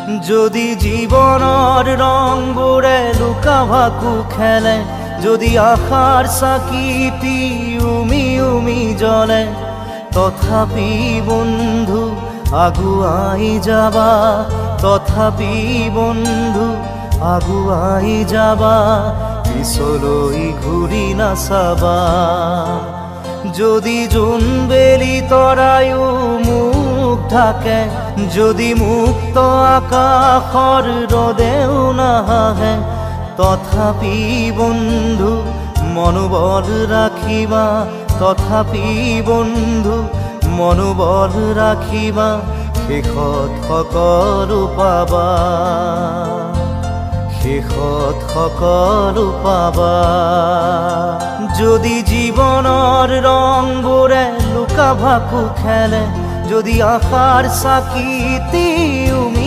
যদি জীবনৰ ৰংবোৰে লুকা ভাকু খেলে, যদি আশাৰ চাকিটি উমি উমি জ্বলে, তথাপি বন্ধু আগুৱাই যাবা, তথাপি বন্ধু আগুৱাই যাবা, পিছলৈ ঘূৰি নাচাবা। যদি জোনবেলি তৰায়ো মুখ ঢাকে, যদি মুক্ত আকাশৰ ৰদেও নাহে, তথাপি বন্ধু মনোবল ৰাখিবা, তথাপি বন্ধু মনোবল ৰাখিবা, শেষত সকলো পাবা, শেষত সকলো পাবা। যদি জীৱনৰ ৰংবোৰে লুকা ভাকু খেলে, যদি আশাৰ চাকিটি